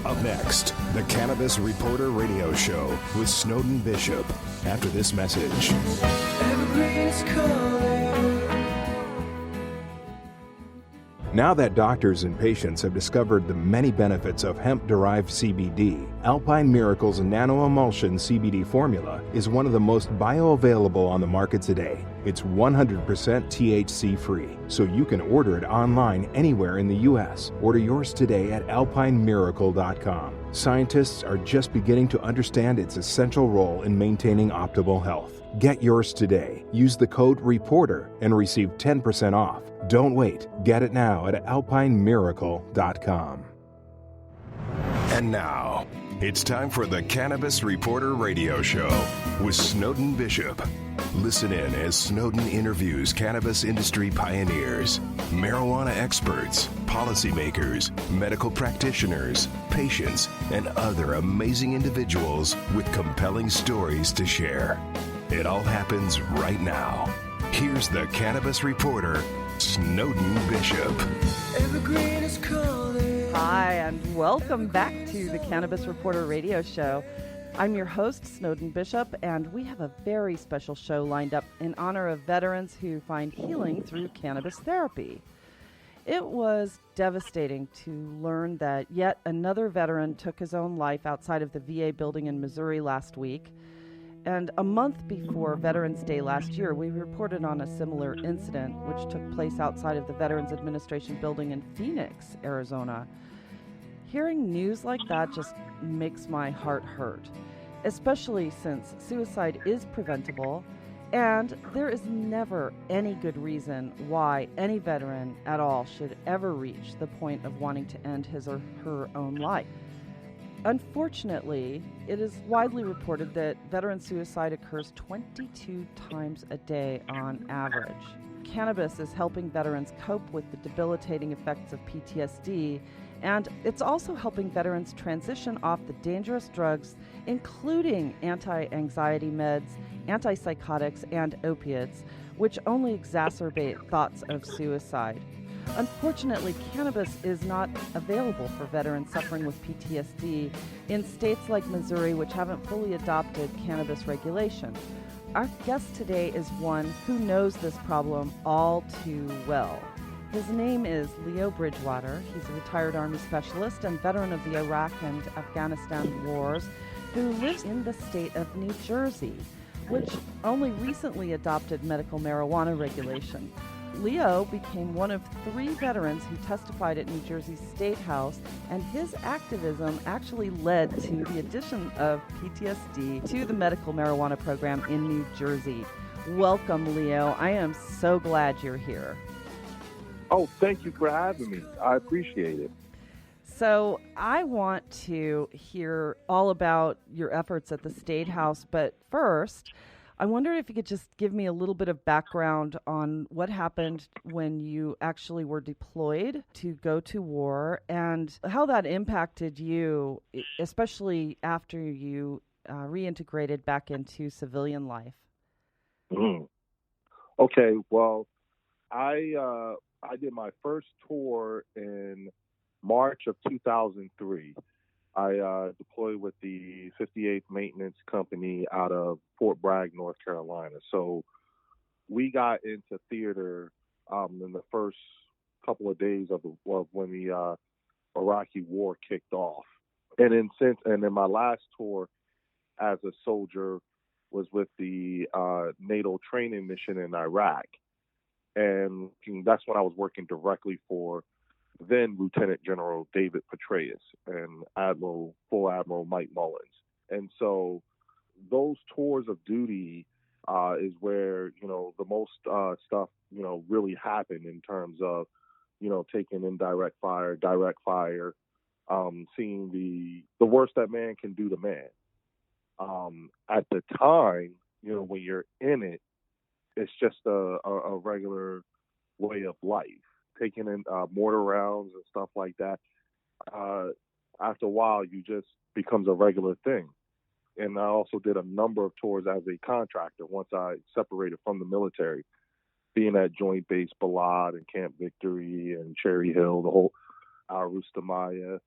Up next, the Cannabis Reporter Radio Show with Snowden Bishop. After this message. Evergreen's calling. Now that doctors and patients have discovered the many benefits of hemp-derived CBD, Alpine Miracle's nano-emulsion CBD formula is one of the most bioavailable on the market today. It's 100% THC-free, so you can order it online anywhere in the U.S. Order yours today at alpinemiracle.com. Scientists are just beginning to understand its essential role in maintaining optimal health. Get yours today. Use the code REPORTER and receive 10% off. Don't wait. Get it now at alpinemiracle.com. And now, it's time for the Cannabis Reporter Radio Show with Snowden Bishop. Listen in as Snowden interviews cannabis industry pioneers, marijuana experts, policymakers, medical practitioners, patients, and other amazing individuals with compelling stories to share. It all happens right now. Here's the Cannabis Reporter, Snowden Bishop. Evergreen is calling. Hi, and welcome back to the Cannabis Reporter Radio Show. I'm your host, Snowden Bishop, and we have a very special show lined up in honor of veterans who find healing through cannabis therapy. It was devastating to learn that yet another veteran took his own life outside of the VA building in Missouri last week. And a month before Veterans Day last year, we reported on a similar incident which took place outside of the Veterans Administration building in Phoenix, Arizona. Hearing news like that just makes my heart hurt, especially since suicide is preventable, and there is never any good reason why any veteran at all should ever reach the point of wanting to end his or her own life. Unfortunately, it is widely reported that veteran suicide occurs 22 times a day on average. Cannabis is helping veterans cope with the debilitating effects of PTSD, and it's also helping veterans transition off the dangerous drugs, including anti-anxiety meds, antipsychotics, and opiates, which only exacerbate thoughts of suicide. Unfortunately, cannabis is not available for veterans suffering with PTSD in states like Missouri, which haven't fully adopted cannabis regulation. Our guest today is one who knows this problem all too well. His name is Leo Bridgewater. He's a retired Army specialist and veteran of the Iraq and Afghanistan wars who lives in the state of New Jersey, which only recently adopted medical marijuana regulation. Leo became one of 3 veterans who testified at New Jersey's State House, and his activism actually led to the addition of PTSD to the medical marijuana program in New Jersey. Welcome, Leo. I am so glad you're here. Oh, thank you for having me. I appreciate it. So I want to hear all about your efforts at the State House, but first, I wonder if you could just give me a little bit of background on what happened when you actually were deployed to go to war and how that impacted you, especially after you reintegrated back into civilian life. Okay, well, I did my first tour in March of 2003. I deployed with the 58th Maintenance Company out of Fort Bragg, North Carolina. So we got into theater in the first couple of days of when the Iraqi war kicked off. And then my last tour as a soldier was with the NATO training mission in Iraq. And that's when I was working directly for then Lieutenant General David Petraeus and Full Admiral Mike Mullins. And so those tours of duty is where, the most stuff, really happened in terms of, taking indirect fire, direct fire, seeing the worst that man can do to man. At the time, when you're in it, it's just a regular way of life. Taking in mortar rounds and stuff like that, after a while, you just becomes a regular thing. And I also did a number of tours as a contractor once I separated from the military, being at Joint Base Balad and Camp Victory and Cherry Hill, the whole Arustamaya,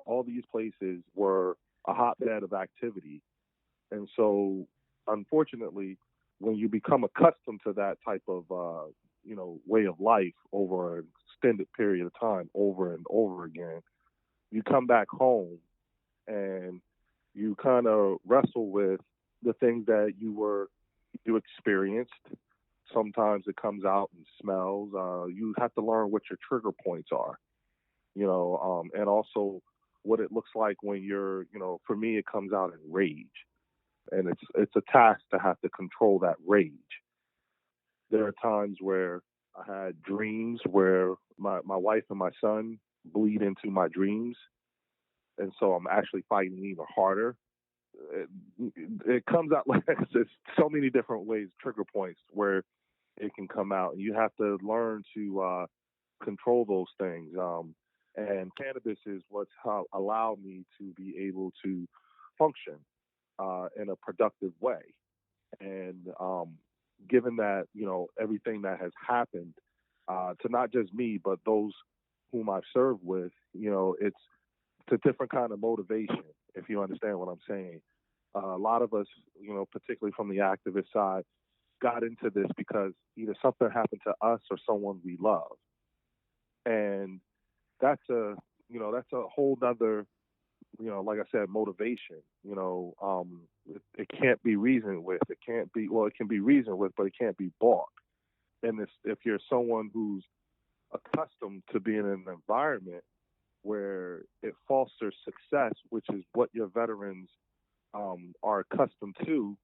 all these places were a hotbed of activity. And so, unfortunately, when you become accustomed to that type of, way of life over an extended period of time, over and over again, you come back home and you kind of wrestle with the things that you experienced. Sometimes it comes out in smells. You have to learn what your trigger points are, and also what it looks like when you're, for me, it comes out in rage. And it's a task to have to control that rage. There are times where I had dreams where my wife and my son bleed into my dreams. And so I'm actually fighting even harder. It comes out like there's so many different ways, trigger points where it can come out. And you have to learn to control those things. And cannabis is what's allowed me to be able to function in a productive way. And given that, everything that has happened to not just me, but those whom I've served with, it's a different kind of motivation, if you understand what I'm saying. A lot of us, particularly from the activist side, got into this because either something happened to us or someone we love. And that's a whole nother, like I said, motivation. It can't be reasoned with. It can be reasoned with, but it can't be bought. And if you're someone who's accustomed to being in an environment where it fosters success, which is what your veterans are accustomed to,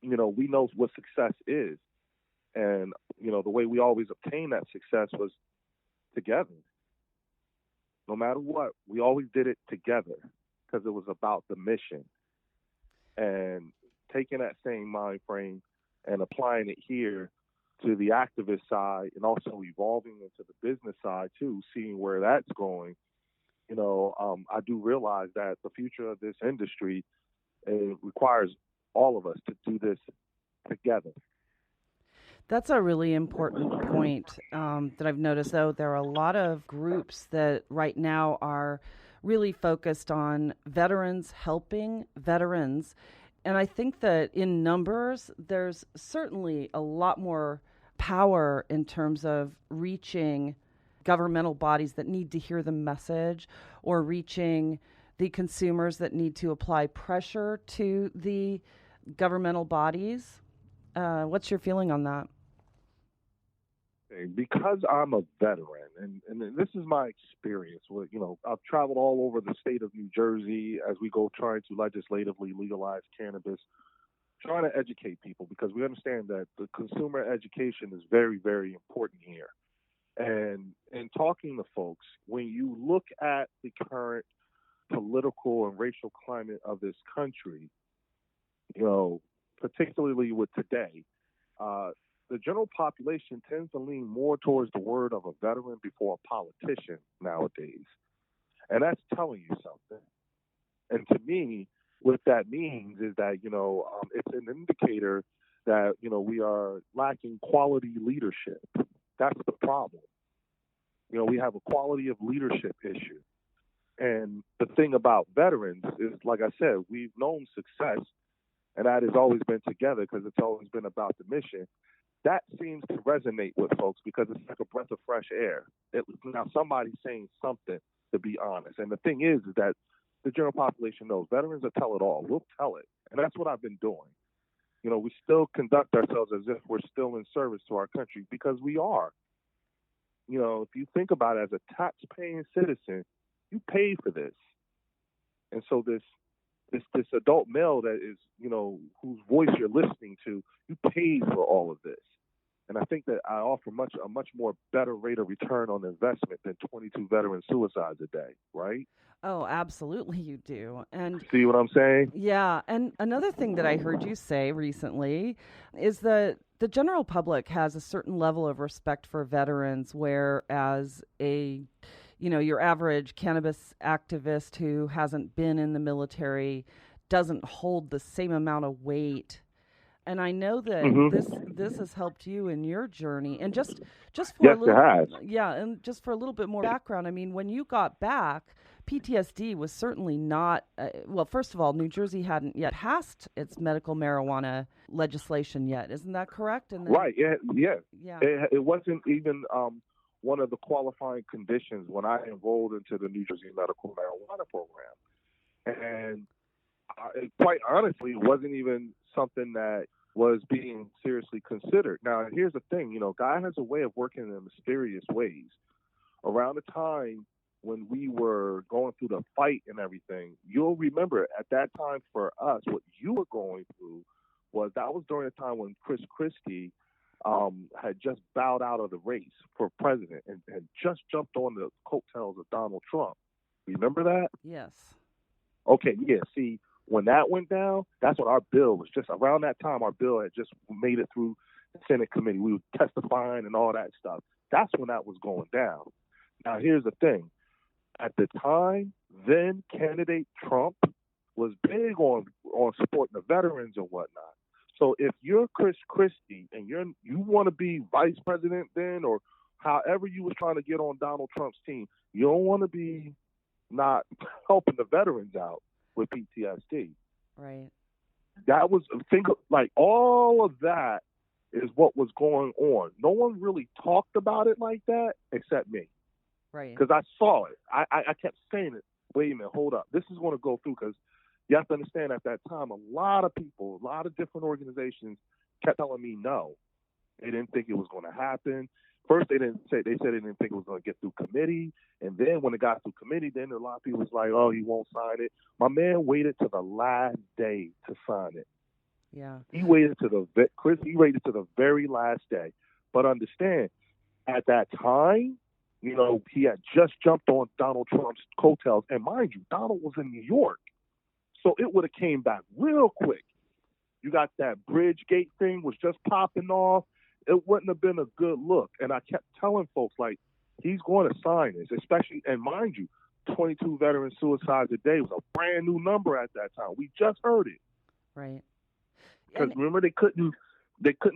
we know what success is. And, the way we always obtain that success was together. No matter what, we always did it together because it was about the mission. And taking that same mind frame and applying it here to the activist side and also evolving into the business side too, seeing where that's going, I do realize that the future of this industry requires all of us to do this together. That's a really important point that I've noticed, though. There are a lot of groups that right now are really focused on veterans, helping veterans. And I think that in numbers, there's certainly a lot more power in terms of reaching governmental bodies that need to hear the message or reaching the consumers that need to apply pressure to the governmental bodies. What's your feeling on that? Because I'm a veteran, and this is my experience with, I've traveled all over the state of New Jersey as we go trying to legislatively legalize cannabis, trying to educate people because we understand that the consumer education is very, very important here. And in talking to folks, when you look at the current political and racial climate of this country, particularly with today, the general population tends to lean more towards the word of a veteran before a politician nowadays. And that's telling you something. And to me, what that means is that, it's an indicator that, we are lacking quality leadership. That's the problem. We have a quality of leadership issue. And the thing about veterans is, like I said, we've known success, and that has always been together because it's always been about the mission. That seems to resonate with folks because it's like a breath of fresh air. Now, somebody's saying something, to be honest. And the thing is that the general population knows veterans will tell it all. We'll tell it. And that's what I've been doing. We still conduct ourselves as if we're still in service to our country because we are. If you think about it as a tax-paying citizen, you pay for this. And so this adult male that is, whose voice you're listening to, you paid for all of this. And I think that I offer a much more better rate of return on investment than 22 veteran suicides a day, right? Oh, absolutely you do. And see what I'm saying? Yeah. And another thing that I heard you say recently is that the general public has a certain level of respect for veterans, whereas your average cannabis activist who hasn't been in the military doesn't hold the same amount of weight. And I know that this has helped you in your journey. And just for yes, it has. Yeah, and just for a little bit more background, I mean, when you got back, PTSD was certainly not, well, first of all, New Jersey hadn't yet passed its medical marijuana legislation yet. Isn't that correct? And then, Right. Yeah. yeah. It wasn't even one of the qualifying conditions when I enrolled into the New Jersey medical marijuana program. And quite honestly, it wasn't even something that was being seriously considered. Now, here's the thing, you know, God has a way of working in mysterious ways. Around the time when we were going through the fight and everything, you'll remember at that time for us, what you were going through was that was during the time when Chris Christie had just bowed out of the race for president and just jumped on the coattails of Donald Trump. Remember that? Yes. Okay, yeah. See, when that went down, that's when our bill was just around that time. Our bill had just made it through the Senate committee. We were testifying and all that stuff. That's when that was going down. Now, here's the thing. At the time, then candidate Trump was big on supporting the veterans and whatnot. So if you're Chris Christie and you want to be vice president then, or however you was trying to get on Donald Trump's team, you don't want to be not helping the veterans out with PTSD. Right. That was like all of that is what was going on. No one really talked about it like that except me. Right. Because I saw it. I kept saying it. Wait a minute, hold up. This is going to go through because you have to understand at that time, a lot of people, a lot of different organizations kept telling me no. They didn't think it was going to happen. First, they said they didn't think it was going to get through committee. And then when it got through committee, then a lot of people was like, oh, he won't sign it. My man waited to the last day to sign it. Yeah. He waited to the very last day. But understand, at that time, you know, he had just jumped on Donald Trump's coattails. And mind you, Donald was in New York. So it would have came back real quick. You got that Bridgegate thing was just popping off. It wouldn't have been a good look. And I kept telling folks, like, he's going to sign this, especially, and mind you, 22 veteran suicides a day was a brand new number at that time. We just heard it. Right. Because remember, they couldn't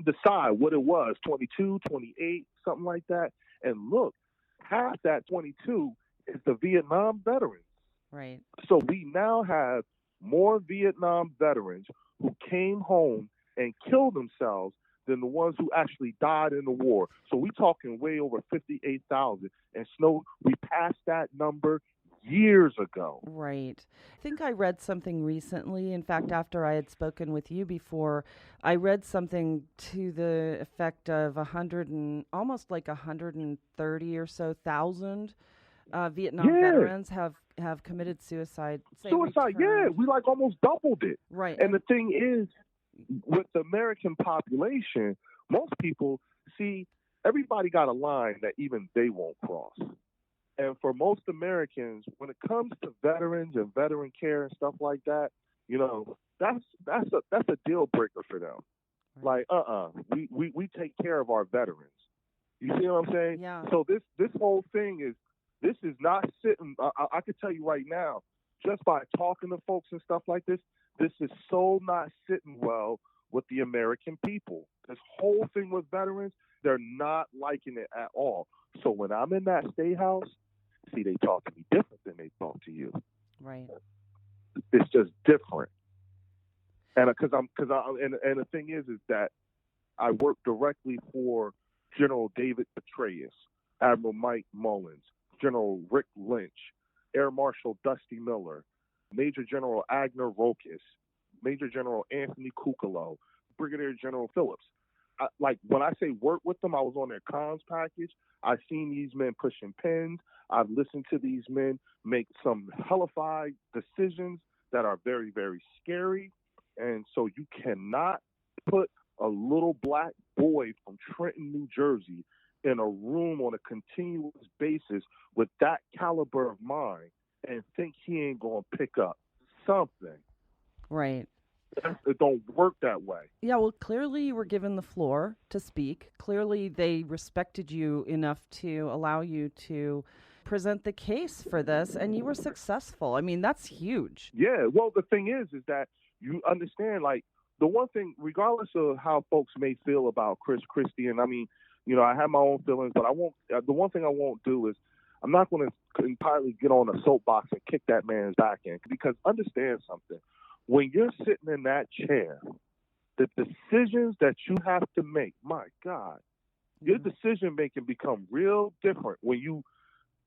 decide what it was, 22, 28, something like that. And look, half that 22 is the Vietnam veterans. Right. So we now have more Vietnam veterans who came home and killed themselves than the ones who actually died in the war. So we're talking way over 58,000. And Snow, we passed that number years ago. Right. I think I read something recently. In fact, after I had spoken with you before, I read something to the effect of almost like 130 or so thousand Vietnam veterans have committed suicide. Suicide, yeah. We like almost doubled it. Right. And the thing is, with the American population, most people see everybody got a line that even they won't cross. And for most Americans, when it comes to veterans and veteran care and stuff like that, you know, that's a deal breaker for them. Right. Like, we take care of our veterans. You see what I'm saying? Yeah. So this whole thing this is not sitting. I can tell you right now, just by talking to folks and stuff like this is so not sitting well with the American people. This whole thing with veterans, they're not liking it at all. So when I'm in that state house, see, they talk to me different than they talk to you. Right. It's just different. And and the thing is that I work directly for General David Petraeus, Admiral Mike Mullins, General Rick Lynch, Air Marshal Dusty Miller, Major General Agner Rokas, Major General Anthony Kukalo, Brigadier General Phillips. Like, when I say work with them, I was on their comms package. I've seen these men pushing pens. I've listened to these men make some hellified decisions that are very, very scary. And so you cannot put a little black boy from Trenton, New Jersey, in a room on a continuous basis with that caliber of mind and think he ain't going to pick up something. Right. It don't work that way. Yeah, well, clearly you were given the floor to speak. Clearly they respected you enough to allow you to present the case for this, and you were successful. I mean, that's huge. Yeah, well, the thing is that you understand, like, the one thing, regardless of how folks may feel about Chris Christie, and I mean, you know, I have my own feelings, but I won't. The one thing I won't do is I'm not going to entirely get on a soapbox and kick that man's back in, because understand something. When you're sitting in that chair, the decisions that you have to make, my God, your decision making become real different when you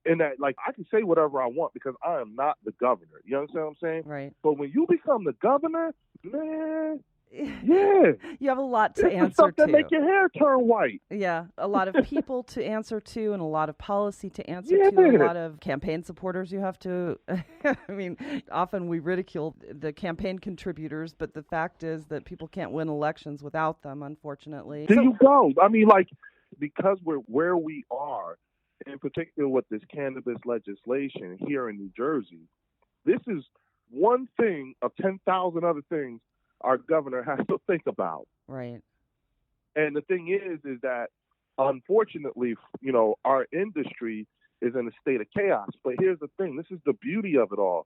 in that. Like, I can say whatever I want because I am not the governor. You understand what I'm saying? Right. But when you become the governor, man, yeah, You have a lot to it's the answer stuff that to. make your hair turn white. Yeah, a lot of people to answer to, and a lot of policy to answer Yeah. to, a lot of campaign supporters you have to. I mean, often we ridicule the campaign contributors, but the fact is that people can't win elections without them, unfortunately. There you go. I mean, like, because we're where we are, in particular with this cannabis legislation here in New Jersey, this is one thing of 10,000 other things our governor has to think about. Right. And the thing is that unfortunately, our industry is in a state of chaos. But here's the thing. This is the beauty of it all.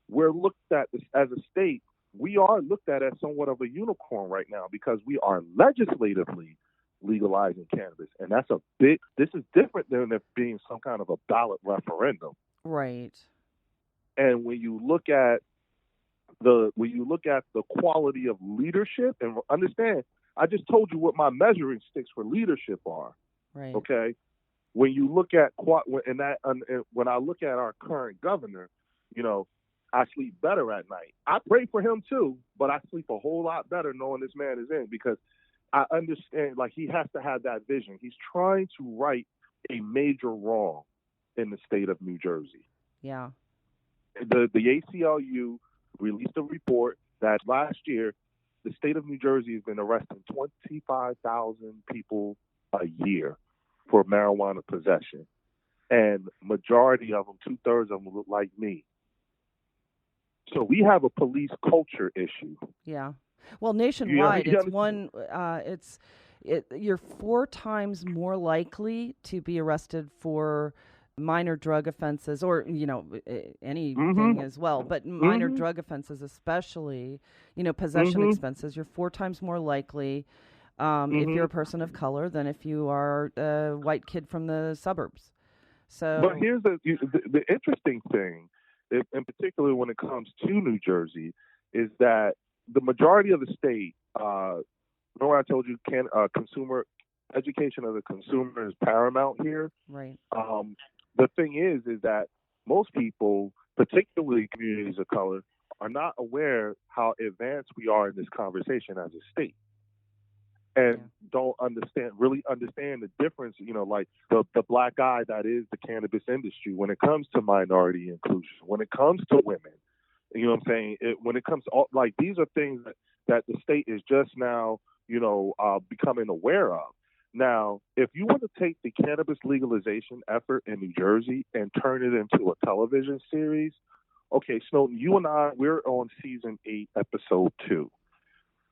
We're looked at as a state. We are looked at as somewhat of a unicorn right now because we are legislatively legalizing cannabis. And this is different than it being some kind of a ballot referendum. Right. And when you look at the quality of leadership, and understand, I just told you what my measuring sticks for leadership are. Right. Okay. When you look at when I look at our current governor, I sleep better at night. I pray for him too, but I sleep a whole lot better knowing this man is in, because I understand, like, he has to have that vision. He's trying to right a major wrong in the state of New Jersey. Yeah. The ACLU released a report that last year the state of New Jersey has been arresting 25,000 people a year for marijuana possession. And majority of them, 2/3 of them, look like me. So we have a police culture issue. Yeah. Well, nationwide, you're 4 times more likely to be arrested for minor drug offenses, or anything as well, but minor drug offenses especially, possession expenses. You're 4 times more likely if you're a person of color than if you are a white kid from the suburbs. So, but here's the interesting thing, in particular when it comes to New Jersey, is that the majority of the state, remember I told you, consumer education of the consumer is paramount here. Right. The thing is that most people, particularly communities of color, are not aware how advanced we are in this conversation as a state, and don't really understand the difference, like the black eye that is the cannabis industry when it comes to minority inclusion, when it comes to women. You know what I'm saying? When it comes to all, like, these are things that the state is just now, becoming aware of. Now, if you want to take the cannabis legalization effort in New Jersey and turn it into a television series, okay, Snowden, you and I, we're on season 8, episode 2.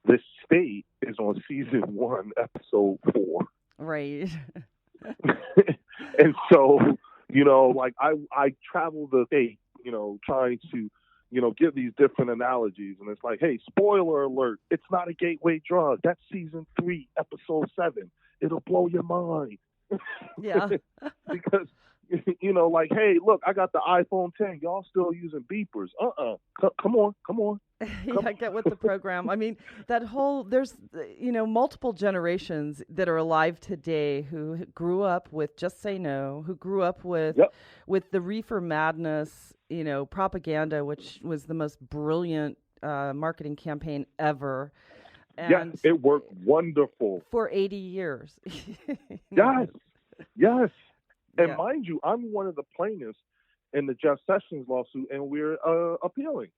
The state is on season 1, episode 4. Right. And so, like, I travel the state, trying to, give these different analogies. And it's like, hey, spoiler alert, it's not a gateway drug. That's season 3, episode 7. It'll blow your mind. Yeah. Because, like, hey, look, I got the iPhone 10. Y'all still using beepers. Come on. Yeah, get with the program. I mean, there's, multiple generations that are alive today who grew up with Just Say No, who grew up with the reefer madness, propaganda, which was the most brilliant marketing campaign ever. And it worked wonderful. For 80 years. Yes. And mind you, I'm one of the plaintiffs in the Jeff Sessions lawsuit, and we're appealing.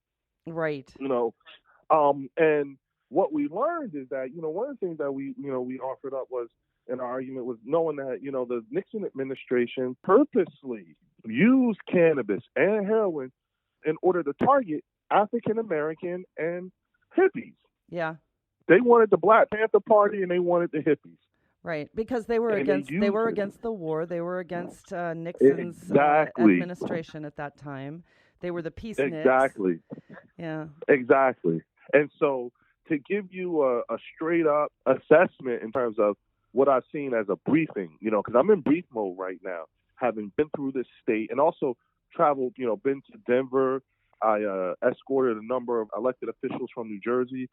Right. And what we learned is that, one of the things that we offered up was, in our argument, was knowing that, the Nixon administration purposely used cannabis and heroin in order to target African American and hippies. Yeah. They wanted the Black Panther Party and they wanted the hippies. Right, because they were against the war. They were against Nixon's administration at that time. They were the peace nicks. Exactly. Yeah. Exactly. And so, to give you a straight up assessment in terms of what I've seen as a briefing, because I'm in brief mode right now. having been through this state and also traveled, been to Denver. I escorted a number of elected officials from New Jersey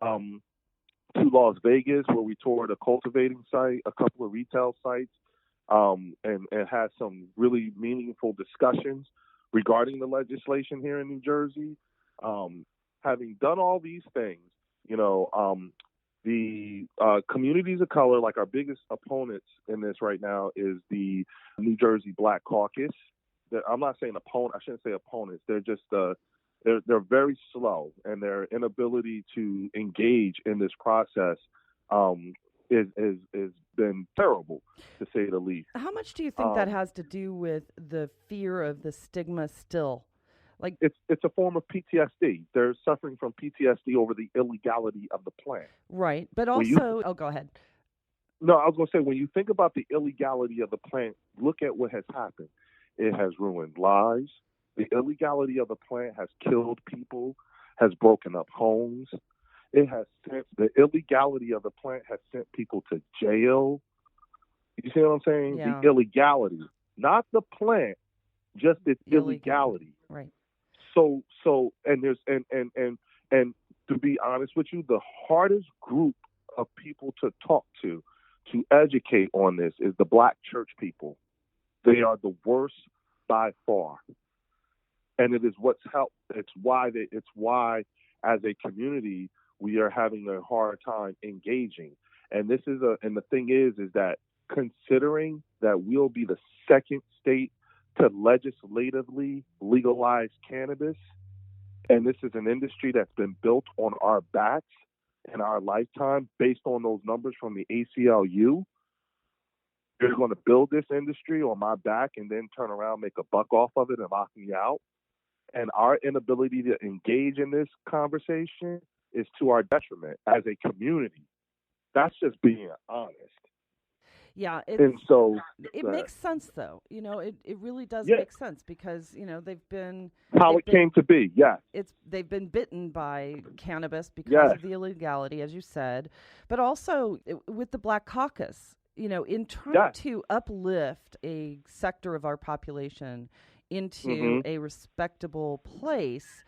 to Las Vegas, where we toured a cultivating site, a couple of retail sites, and had some really meaningful discussions regarding the legislation here in New Jersey. Having done all these things, the communities of color, like our biggest opponents in this right now, is the New Jersey Black Caucus. I'm not saying opponent. I shouldn't say opponents. They're just they're very slow, and their inability to engage in this process is been terrible, to say the least. How much do you think that has to do with the fear of the stigma still? Like it's a form of PTSD. They're suffering from PTSD over the illegality of the plant. Right, but also, go ahead. No, I was going to say, when you think about the illegality of the plant, look at what has happened. It has ruined lives. The illegality of the plant has killed people, has broken up homes. The illegality of the plant has sent people to jail. You see what I'm saying? Yeah. The illegality, not the plant, just its illegality. Right. So, and there's and to be honest with you, the hardest group of people to talk to educate on this is the Black church people. They are the worst by far, and it is what's helped. It's why as a community we are having a hard time engaging. And and the thing is that considering that we'll be the second state to legislatively legalize cannabis, and this is an industry that's been built on our backs in our lifetime based on those numbers from the ACLU. You're going to build this industry on my back and then turn around, make a buck off of it, and lock me out. And our inability to engage in this conversation is to our detriment as a community. That's just being honest. Yeah, and so it makes sense, though. It really does Yeah. make sense because they've been came to be. Yeah, they've been bitten by cannabis because Yes. of the illegality, as you said, but also with the Black Caucus. In trying Yes. to uplift a sector of our population into Mhm. a respectable place,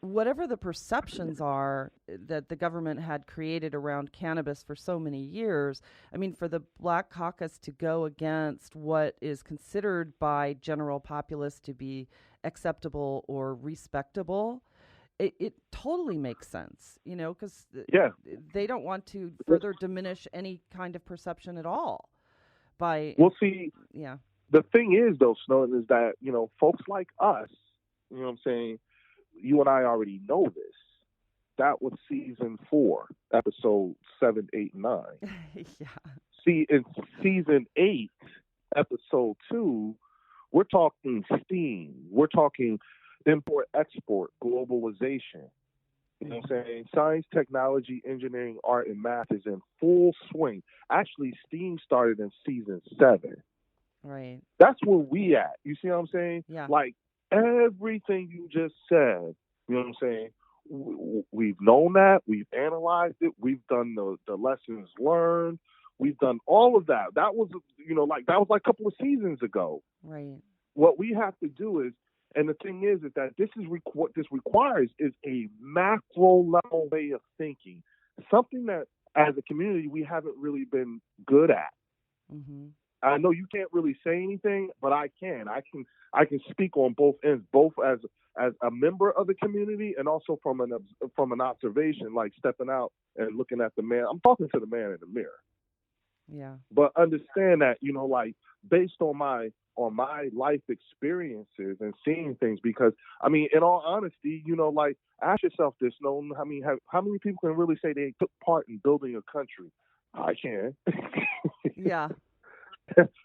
whatever the perceptions are that the government had created around cannabis for so many years, I mean, for the Black Caucus to go against what is considered by general populace to be acceptable or respectable, it totally makes sense, because they don't want to further diminish any kind of perception at all. Well, see, yeah. The thing is, though, Snowden, is that, folks like us, you know what I'm saying, you and I already know this. That was season 4, episode 7, 8, 9. Yeah. See, in season 8, episode 2, we're talking STEAM. We're talking import, export, globalization. You know what I'm saying? Science, technology, engineering, art, and math is in full swing. Actually, STEAM started in season 7. Right. That's where we at. You see what I'm saying? Yeah. Like everything you just said, you know what I'm saying? We've known that. We've analyzed it. We've done the lessons learned. We've done all of that. That was, that was like a couple of seasons ago. Right. What we have to do is, and the thing is that what this requires is a macro level way of thinking, something that as a community we haven't really been good at. Mm-hmm. I know you can't really say anything, but I can. I can speak on both ends, both as a member of the community and also from an observation, like stepping out and looking at the man. I'm talking to the man in the mirror. Yeah. But understand that, based on my life experiences and seeing things, because I mean, in all honesty, ask yourself this: how many people can really say they took part in building a country? I can. Yeah.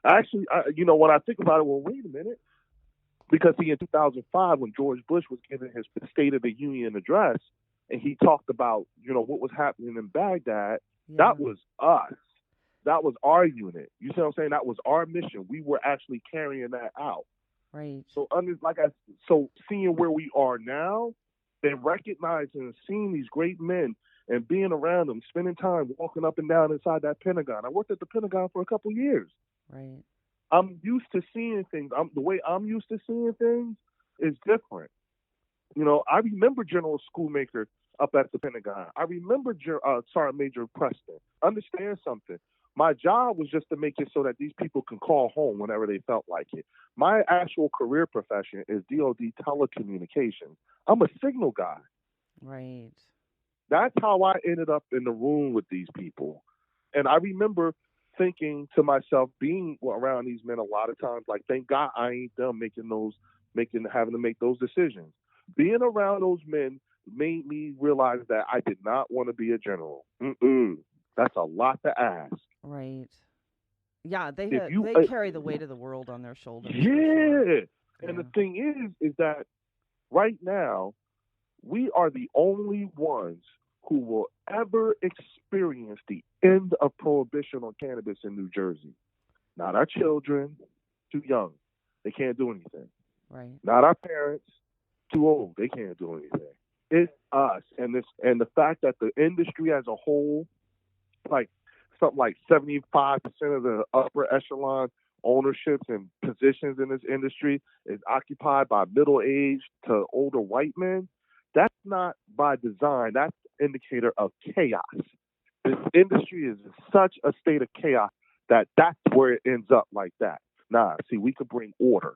Actually, when I think about it, well, wait a minute. Because in 2005, when George Bush was giving his State of the Union address, and he talked about, what was happening in Baghdad, that was us. That was our unit. You see what I'm saying? That was our mission. We were actually carrying that out. Right. So, seeing where we are now, and recognizing and seeing these great men and being around them, spending time walking up and down inside that Pentagon. I worked at the Pentagon for a couple of years. Right. I'm used to seeing things. The way I'm used to seeing things is different. You know, I remember General Schoolmaker up at the Pentagon. I remember Sergeant Major Preston. Understand something. My job was just to make it so that these people can call home whenever they felt like it. My actual career profession is DoD telecommunications. I'm a signal guy. Right. That's how I ended up in the room with these people. And I remember thinking to myself, being around these men a lot of times, like, thank God I ain't them having to make those decisions. Being around those men made me realize that I did not want to be a general. That's a lot to ask. Right. Yeah, they carry the weight of the world on their shoulders. Yeah. Sure. And the thing is that right now, we are the only ones who will ever experience the end of prohibition on cannabis in New Jersey. Not our children, too young. They can't do anything. Right. Not our parents, too old. They can't do anything. It's us. And the fact that the industry as a whole, like something like 75% of the upper echelon ownerships and positions in this industry is occupied by middle-aged to older white men, that's not by design. That's an indicator of chaos. This industry is in such a state of chaos that's where it ends up like that. Nah, see, we could bring order.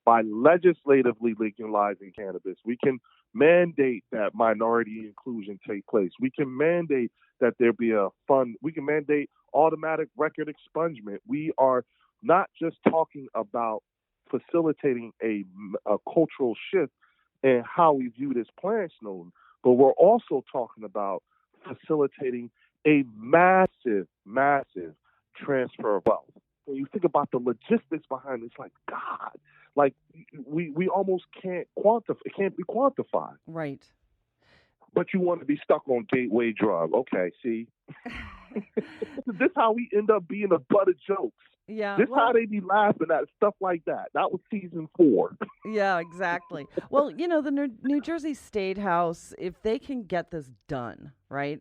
By legislatively legalizing cannabis, we can mandate that minority inclusion take place. We can mandate that there be a fund. We can mandate automatic record expungement. We are not just talking about facilitating a cultural shift in how we view this plant, Snowden, but we're also talking about facilitating a massive, massive transfer of wealth. When you think about the logistics behind this, like, God, like we almost can't quantify. It can't be quantified. Right. But you want to be stuck on gateway drug. Okay, see? This is how we end up being a butt of jokes. Yeah. This how they be laughing at stuff like that. That was season 4. Yeah, exactly. Well, the New Jersey State House, if they can get this done, right,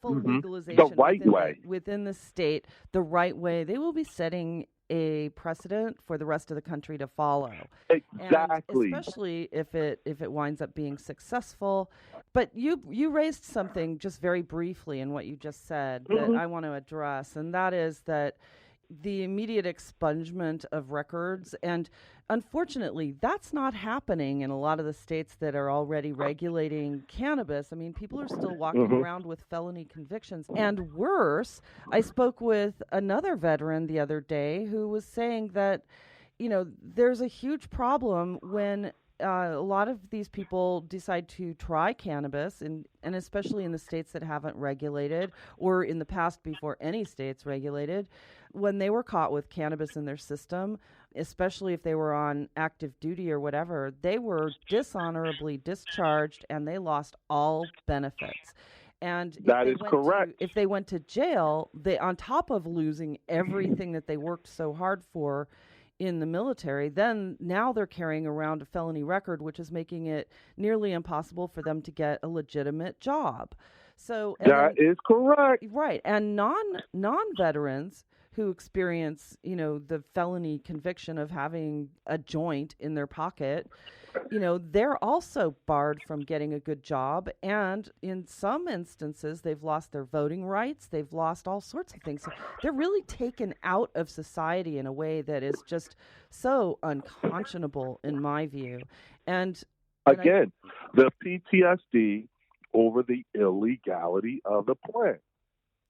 full legalization the right way within the state, the right way, they will be setting a precedent for the rest of the country to follow. Exactly. And especially if it winds up being successful. But you raised something just very briefly in what you just said that I want to address, and that is that the immediate expungement of records, and unfortunately that's not happening in a lot of the states that are already regulating cannabis. I mean, people are still walking around with felony convictions, and worse, I spoke with another veteran the other day who was saying that there's a huge problem when a lot of these people decide to try cannabis, and especially in the states that haven't regulated, or in the past before any states regulated, when they were caught with cannabis in their system, especially if they were on active duty or whatever, they were dishonorably discharged and they lost all benefits. And that is correct. If they went to jail, they, on top of losing everything that they worked so hard for in the military, then now they're carrying around a felony record, which is making it nearly impossible for them to get a legitimate job. So that is correct. Right. And non-veterans who experience, the felony conviction of having a joint in their pocket, they're also barred from getting a good job. And in some instances, they've lost their voting rights. They've lost all sorts of things. So they're really taken out of society in a way that is just so unconscionable in my view. And again, the PTSD over the illegality of the plant.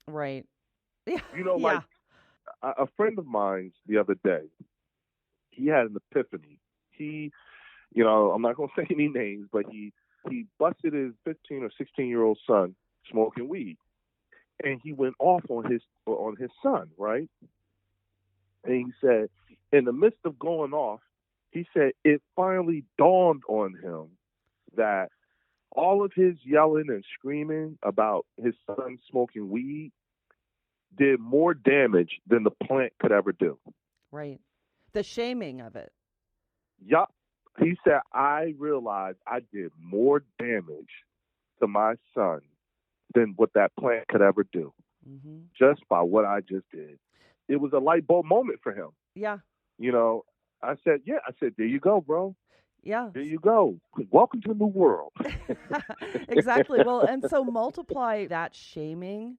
Right. Yeah. Like a friend of mine the other day, he had an epiphany. He, I'm not going to say any names, but he busted his 15 or 16-year-old son smoking weed, and he went off on his son, right? And he said, in the midst of going off, he said it finally dawned on him that all of his yelling and screaming about his son smoking weed did more damage than the plant could ever do. Right. The shaming of it. Yup. He said, I realized I did more damage to my son than what that plant could ever do, just by what I just did. it was a light bulb moment for him. Yeah. You know, I said, there you go, bro. Yeah. There you go. Welcome to the new world. Exactly. Well, and so multiply that shaming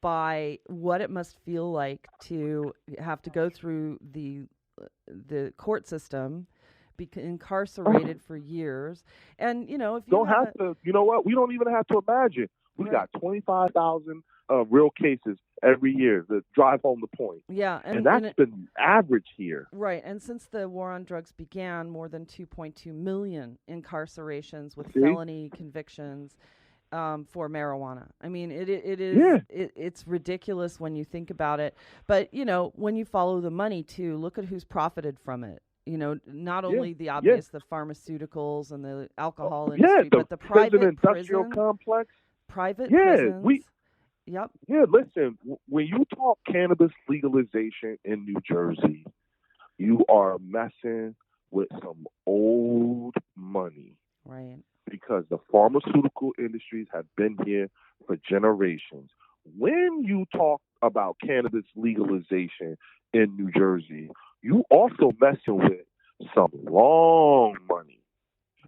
by what it must feel like to have to go through the court system, be incarcerated for years, and if you don't have to. You know what? We don't even have to imagine. We got 25,000 real cases every year that drive home the point. Yeah, and that's been average here. Right, and since the war on drugs began, more than 2.2 million incarcerations with felony convictions for marijuana. I mean, it is it's ridiculous when you think about it. But when you follow the money too, look at who's profited from it. Not only the obvious, the pharmaceuticals and the alcohol industry, but the private industrial complex, private prisons. Yep. Yeah, listen, when you talk cannabis legalization in New Jersey, you are messing with some old money. Right. Because the pharmaceutical industries have been here for generations. When you talk about cannabis legalization in New Jersey, you also messing with some long money.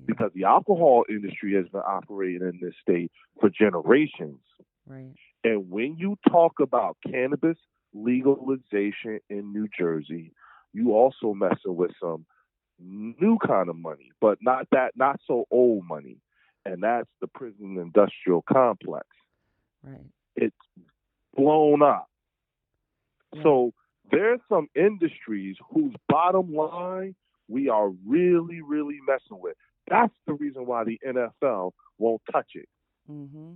Because the alcohol industry has been operating in this state for generations. Right. And when you talk about cannabis legalization in New Jersey, you also messing with some new kind of money, but not so old money. And that's the prison industrial complex. Right. It's blown up. Yeah. So there's some industries whose bottom line we are really, really messing with. That's the reason why the NFL won't touch it. Mm-hmm.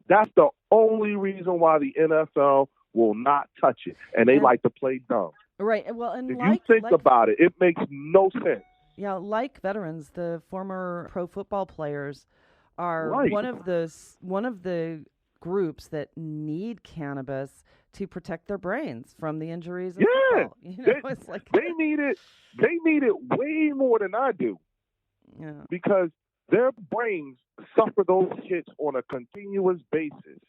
That's the only reason why the NFL will not touch it. And they like to play dumb. Right. Well, and if you think about it, it makes no sense. Yeah, like veterans, the former pro football players are one of the groups that need cannabis to protect their brains from the injuries of football. It's like they need it. They need it way more than I do. Yeah. Because their brains suffer those hits on a continuous basis.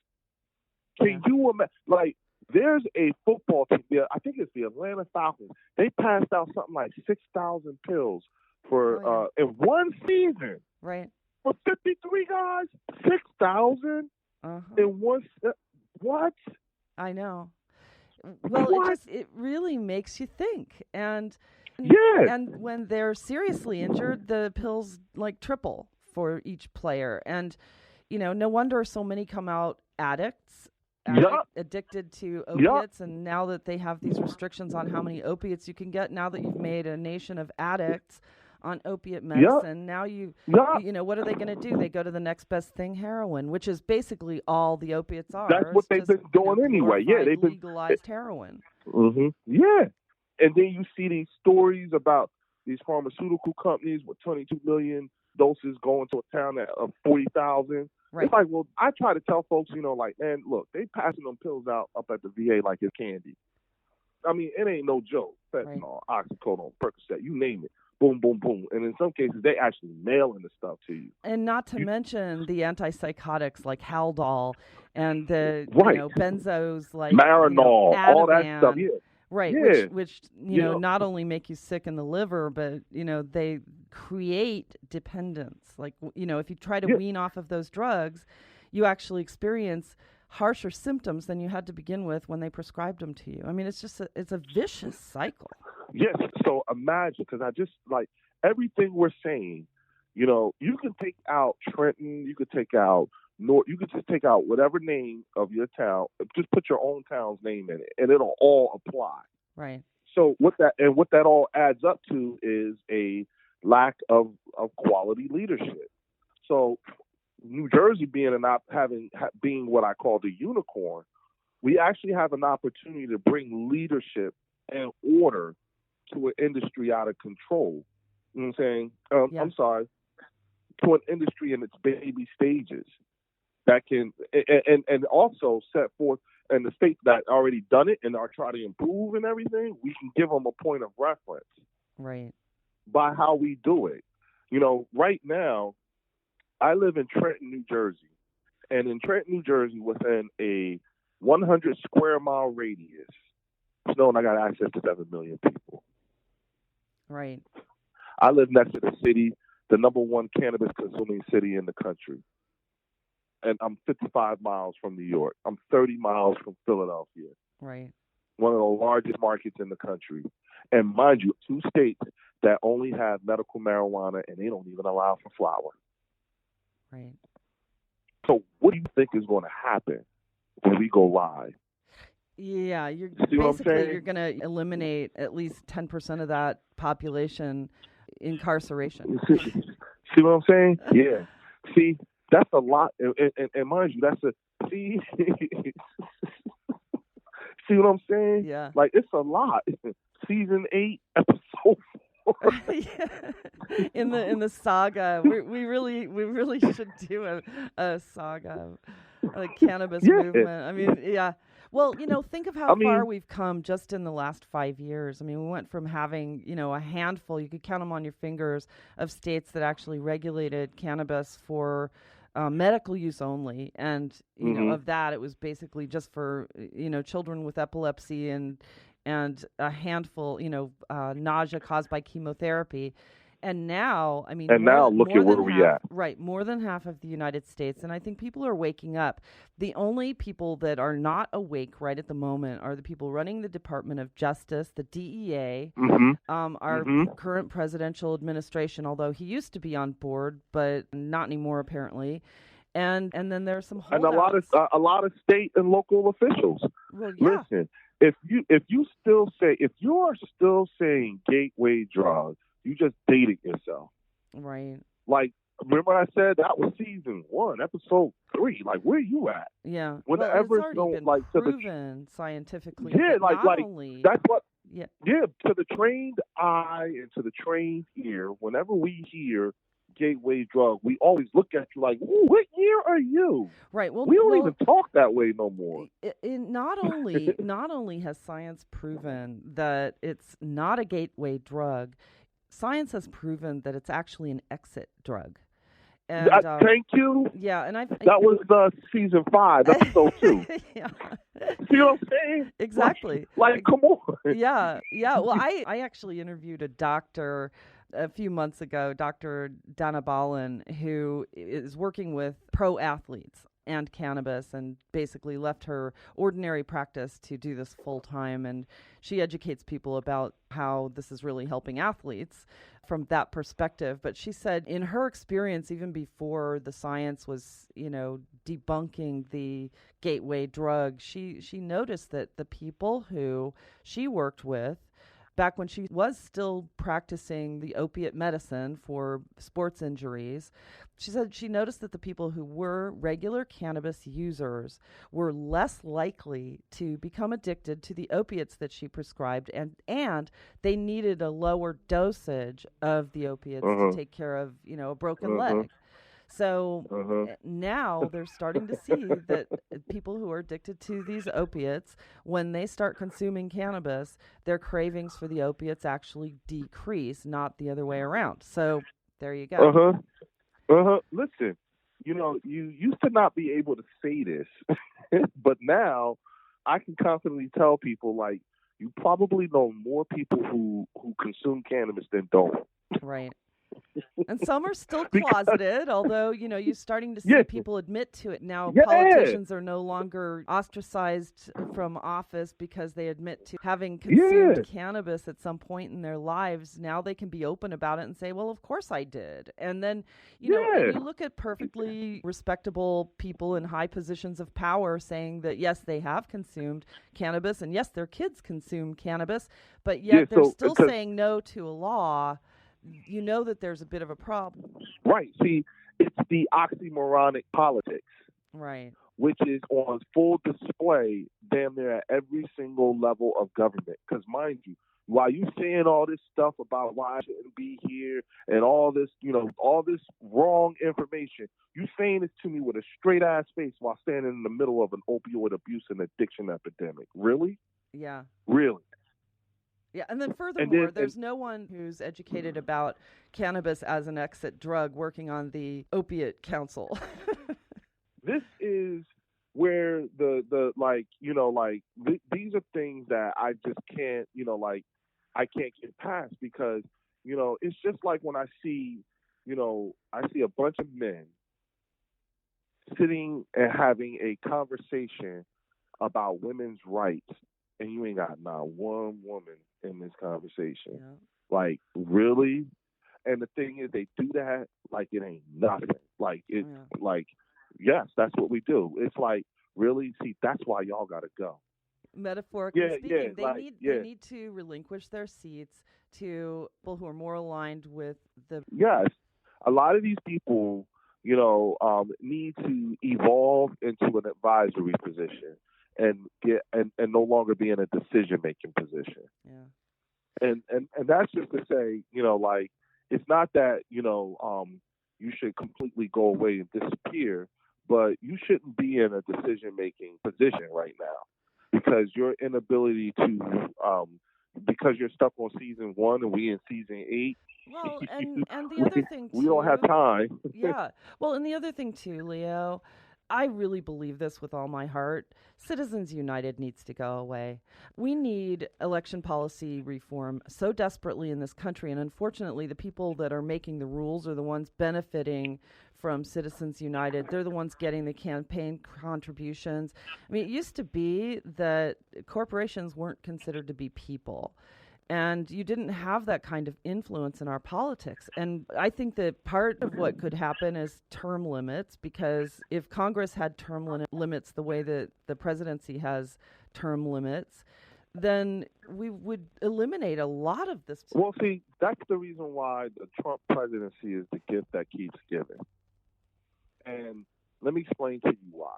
Can you imagine? Like, there's a football team there. I think it's the Atlanta Falcons. They passed out something like 6,000 pills for in one season. Right. For 53 guys, 6,000 in one. What? I know. Well, it really makes you think. And when they're seriously injured, the pills like triple for each player. And no wonder so many come out addicts. Addicted to opiates, and now that they have these restrictions on how many opiates you can get, now that you've made a nation of addicts on opiate medicine, now what are they going to do? They go to the next best thing, heroin, which is basically all the opiates are. That's what they've been doing anyway. Yeah, they've been legalized heroin. Mm-hmm. Yeah, and then you see these stories about these pharmaceutical companies with 22 million doses going to a town of 40,000. Right. It's like, well, I try to tell folks, man, look, they passing them pills out up at the VA like it's candy. I mean, it ain't no joke. Fentanyl, oxycodone, Percocet, you name it. Boom, boom, boom. And in some cases, they actually mailing the stuff to you. And not to mention the antipsychotics like Haldol and the benzos like Marinol, all that stuff. Yeah. Right, yeah. which not only make you sick in the liver, but they create dependence. Like if you try to wean off of those drugs, you actually experience harsher symptoms than you had to begin with when they prescribed them to you. I mean, it's just it's a vicious cycle. Yes. So imagine, because I just like everything we're saying. You can take out Trenton, you could take out North, you could just take out whatever name of your town, just put your own town's name in it, and it'll all apply. Right. So what that all adds up to is a lack of quality leadership. So New Jersey being being what I call the unicorn, we actually have an opportunity to bring leadership and order to an industry out of control. You know what I'm saying? I'm sorry, to an industry in its baby stages that can and also set forth, and the states that already done it and are trying to improve and everything, we can give them a point of reference. Right. By how we do it. Right now, I live in Trenton, New Jersey. And in Trenton, New Jersey, within a 100 square mile radius, it's known I got access to 7 million people. Right. I live next to the city, the number one cannabis consuming city in the country. And I'm 55 miles from New York. I'm 30 miles from Philadelphia. Right. One of the largest markets in the country. And mind you, 2 states that only have medical marijuana and they don't even allow for flower. Right. So what do you think is going to happen when we go live? Yeah, you're See what I'm basically saying? you're going to eliminate at least 10% of that population incarceration. See what I'm saying? Yeah. See, that's a lot. And mind you, that's a, see, see what I'm saying? Yeah. Like, it's a lot. Season 8, episode 4. Yeah. In the saga, we really should do a saga of the cannabis movement. I mean, yeah. Well, think of how far we've come just in the last 5 years. I mean, we went from having, a handful, you could count them on your fingers, of states that actually regulated cannabis for medical use only. And, of that, it was basically just for, children with epilepsy and a handful, nausea caused by chemotherapy. And now, I mean, look at where we at. Right, more than half of the United States, and I think people are waking up. The only people that are not awake right at the moment are the people running the Department of Justice, the DEA, our current presidential administration, although he used to be on board, but not anymore apparently. And then there's some holdouts. And a lot of state and local officials. Well, yeah. Listen, if you are still saying gateway drugs, you just dated yourself. Right. Like, remember I said that was season 1, episode 3. Like, where you at? Yeah. Whenever it's already been proven scientifically. Yeah, that's what. Yeah. Yeah, to the trained eye and to the trained ear, whenever we hear gateway drug, we always look at you like, what year are you? Right. Well, we don't even talk that way no more. Not only has science proven that it's not a gateway drug, science has proven that it's actually an exit drug. And, thank you. Yeah, and that was season 5, episode 2. Yeah. See what I'm saying? Exactly. Like come on. Yeah. Well, I actually interviewed a doctor a few months ago, Dr. Dana Balin, who is working with pro athletes and cannabis, and basically left her ordinary practice to do this full time. And she educates people about how this is really helping athletes from that perspective. But she said in her experience, even before the science was, debunking the gateway drug, she noticed that the people who she worked with back when she was still practicing the opiate medicine for sports injuries, she said she noticed that the people who were regular cannabis users were less likely to become addicted to the opiates that she prescribed, and they needed a lower dosage of the opiates to take care of, a broken leg. So now they're starting to see that people who are addicted to these opiates, when they start consuming cannabis, their cravings for the opiates actually decrease, not the other way around. So there you go. Listen, you used to not be able to say this, but now I can confidently tell people, like, you probably know more people who consume cannabis than don't. Right. And some are still closeted, although, you're starting to see people admit to it now. Yeah. Politicians are no longer ostracized from office because they admit to having consumed cannabis at some point in their lives. Now they can be open about it and say, well, of course I did. And then, and you look at perfectly respectable people in high positions of power saying that, yes, they have consumed cannabis, and yes, their kids consume cannabis, but yet they're still saying no to a law. You know that there's a bit of a problem. Right. See, it's the oxymoronic politics. Right. Which is on full display damn near at every single level of government. Because mind you, while you saying all this stuff about why I shouldn't be here and all this, all this wrong information, you saying this to me with a straight ass face while standing in the middle of an opioid abuse and addiction epidemic. Really? Yeah. Really? Yeah, and then furthermore, there's no one who's educated about cannabis as an exit drug working on the opiate council. This is where these are things that I just can't, I can't get past because, it's just like when I see a bunch of men sitting and having a conversation about women's rights, and you ain't got not one woman in this conversation. Yeah. Like, really? And the thing is, they do that like it ain't nothing. Like, yes, that's what we do. It's like, really? See, that's why y'all got to go. Metaphorically speaking, they need to relinquish their seats to people who are more aligned with the. Yes. A lot of these people, need to evolve into an advisory position and no longer be in a decision making position. Yeah. And that's just to say, it's not that, you should completely go away and disappear, but you shouldn't be in a decision making position right now because your inability to because you're stuck on season 1 and we in season 8. Well, and the other thing too, we don't have time. Yeah. Well, and the other thing too, Leo, I really believe this with all my heart. Citizens United needs to go away. We need election policy reform so desperately in this country, and unfortunately, the people that are making the rules are the ones benefiting from Citizens United. They're the ones getting the campaign contributions. I mean, it used to be that corporations weren't considered to be people. And you didn't have that kind of influence in our politics. And I think that part of what could happen is term limits, because if Congress had term limits the way that the presidency has term limits, then we would eliminate a lot of this. Well, see, that's the reason why the Trump presidency is the gift that keeps giving. And let me explain to you why.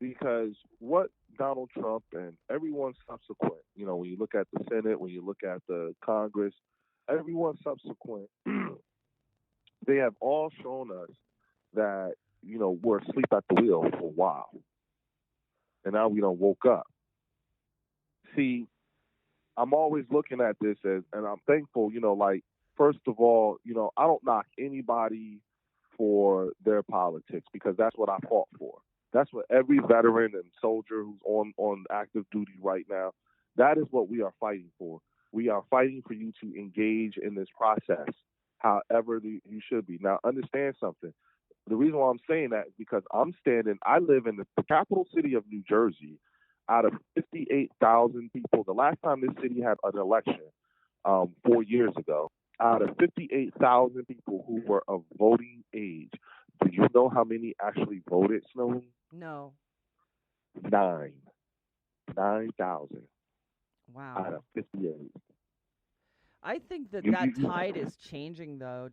Because what Donald Trump and everyone subsequent, when you look at the Senate, when you look at the Congress, everyone subsequent, they have all shown us that, we're asleep at the wheel for a while. And now we don't woke up. See, I'm always looking at this and I'm thankful, first of all, I don't knock anybody for their politics because that's what I fought for. That's what every veteran and soldier who's on active duty right now, that is what we are fighting for. We are fighting for you to engage in this process, however you should be. Now, understand something. The reason why I'm saying that is because I live in the capital city of New Jersey. Out of 58,000 people, the last time this city had an election 4 years ago, out of 58,000 people who were of voting age, do you know how many actually voted, Snowy? No. 9,000. Wow. Out of 58. I think that tide is changing, though.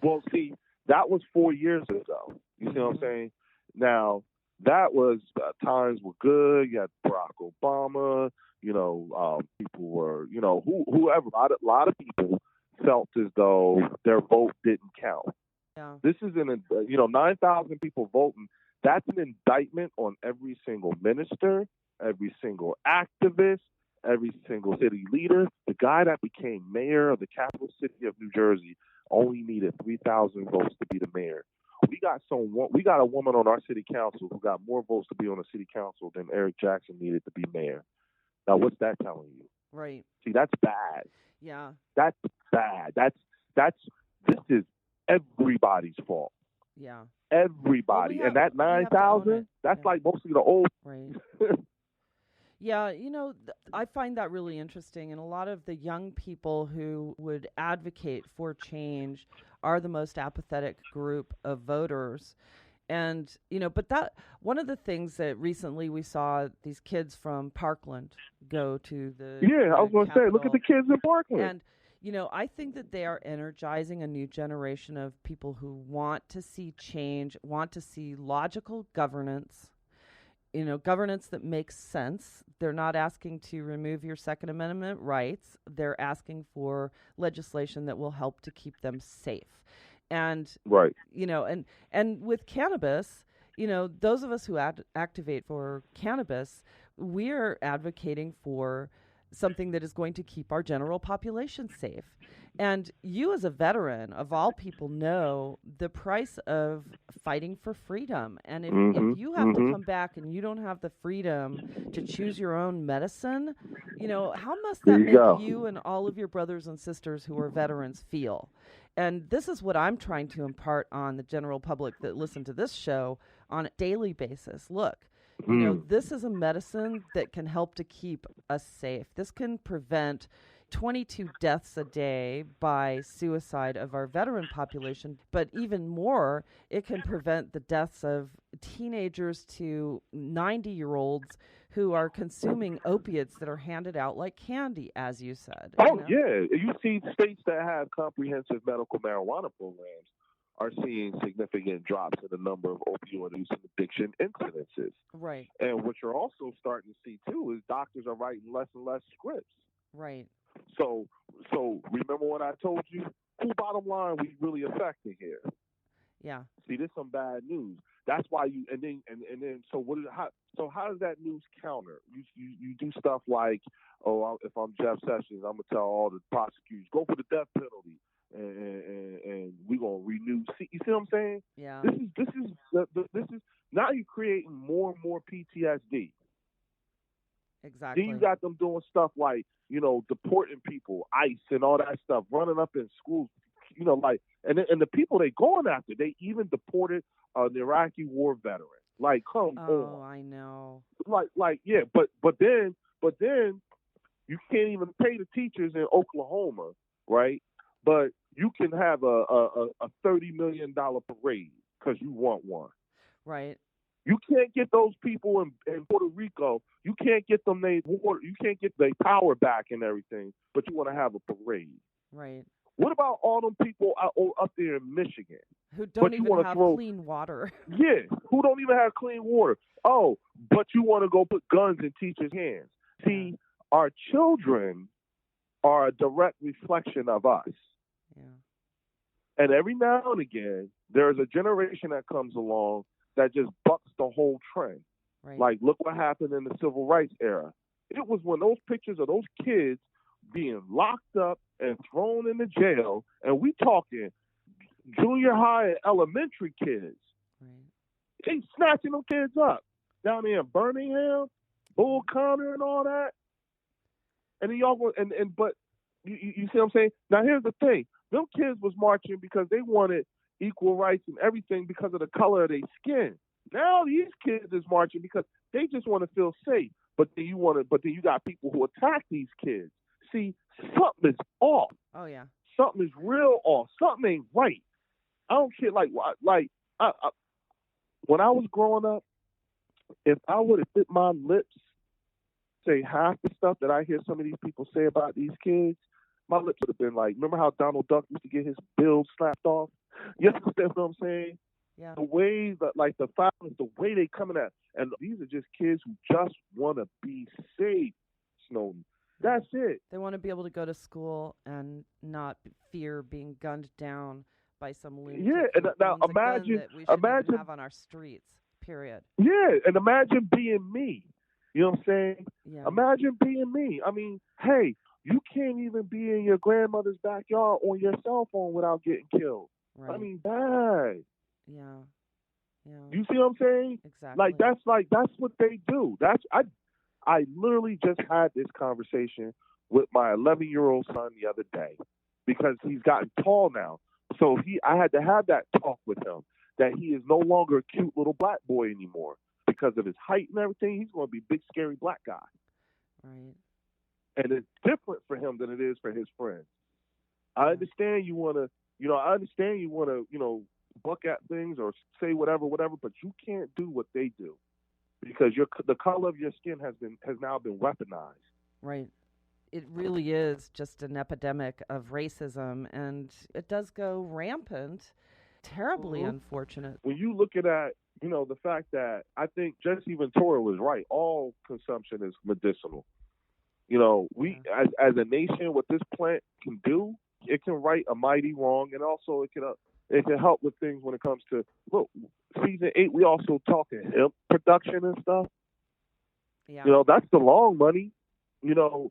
Well, see, that was 4 years ago. You see what I'm saying? Now, that was times were good. You had Barack Obama. People were, whoever. A lot of people felt as though their vote didn't count. Yeah. This is 9,000 people voting. That's an indictment on every single minister, every single activist, every single city leader. The guy that became mayor of the capital city of New Jersey only needed 3,000 votes to be the mayor. We got a woman on our city council who got more votes to be on the city council than Eric Jackson needed to be mayor. Now, what's that telling you? Right. See, that's bad. Yeah. That's bad. This is everybody's fault. Yeah. Everybody. And that 9,000, that's like mostly the old. Right. Yeah, I find that really interesting. And a lot of the young people who would advocate for change are the most apathetic group of voters. And, but that one of the things that recently we saw these kids from Parkland go to the. Yeah, I was going to say, look at the kids in Parkland. And, I think that they are energizing a new generation of people who want to see change, want to see logical governance, governance that makes sense. They're not asking to remove your Second Amendment rights. They're asking for legislation that will help to keep them safe. And, right. And with cannabis, those of us who activate for cannabis, we're advocating for something that is going to keep our general population safe. And you, as a veteran, of all people, know the price of fighting for freedom. And if you have to come back and you don't have the freedom to choose your own medicine, how must that make you and all of your brothers and sisters who are veterans feel? And this is what I'm trying to impart on the general public that listen to this show on a daily basis. Look, this is a medicine that can help to keep us safe. This can prevent 22 deaths a day by suicide of our veteran population, but even more, it can prevent the deaths of teenagers to 90-year-olds who are consuming opiates that are handed out like candy, as you said. Oh, yeah. You see states that have comprehensive medical marijuana programs are seeing significant drops in the number of opioid use and addiction incidences. Right. And what you're also starting to see, too, is doctors are writing less and less scripts. Right. So remember when I told you who bottom line we really affecting here? Yeah. See, this is some bad news. That's why you and then how does that news counter? You do stuff like, if I'm Jeff Sessions, I'm gonna tell all the prosecutors go for the death penalty, and we're gonna renew. See, you see what I'm saying? Yeah. This is now you're creating more and more PTSD. Exactly. Then you got them doing stuff like, deporting people, ICE and all that stuff, running up in schools, and the people they going after, they even deported an Iraqi war veteran. Like, come on. Oh, I know. Yeah, but then you can't even pay the teachers in Oklahoma, right? But you can have a $30 million parade because you want one. Right. You can't get those people in Puerto Rico. You can't get them their water. You can't get their power back and everything. But you want to have a parade. Right. What about all them people up there in Michigan who don't even have clean water? Yeah, who don't even have clean water. Oh, but you want to go put guns in teachers' hands. See, our children are a direct reflection of us. Yeah. And every now and again, there's a generation that comes along that just bucks the whole trend. Right. Like, look what happened in the civil rights era. It was when those pictures of those kids being locked up and thrown into jail, and we talking junior high and elementary kids. Right. They snatching them kids up down there in Birmingham, Bull Connor and all that. And then y'all go, but you see what I'm saying? Now here's the thing. Them kids was marching because they wanted equal rights and everything because of the color of their skin. Now these kids is marching because they just want to feel safe. But then you got people who attack these kids. See, something is off. Oh yeah. Something is real off. Something ain't right. I don't care. When I was growing up, if I would have bit my lips, say half the stuff that I hear some of these people say about these kids, my lips would have been like, remember how Donald Duck used to get his bill slapped off? You understand what I'm saying? Yeah. The way that, the violence, the way they coming at, and these are just kids who just want to be safe, Snowden. That's it. They want to be able to go to school and not fear being gunned down by some lunatic. Yeah, and now imagine that we shouldn't have on our streets. Period. Yeah, and imagine being me. You know what I'm saying? Yeah. Imagine being me. I mean, hey, you can't even be in your grandmother's backyard on your cell phone without getting killed. Right. I mean, bad. Yeah. Yeah. You see what I'm saying? Exactly. That's what they do. I literally just had this conversation with my 11-year-old son the other day because he's gotten tall now. So I had to have that talk with him that he is no longer a cute little black boy anymore because of his height and everything. He's going to be a big, scary black guy. Right. And it's different for him than it is for his friends. I understand you want to, buck at things or say whatever, but you can't do what they do because the color of your skin has now been weaponized. Right. It really is just an epidemic of racism, and it does go rampant. Terribly unfortunate. When you look at that, the fact that I think Jesse Ventura was right. All consumption is medicinal. We as a nation, what this plant can do, it can right a mighty wrong, and also it can help with things when it comes to season 8. We also talking hemp production and stuff. Yeah. That's the long money. These are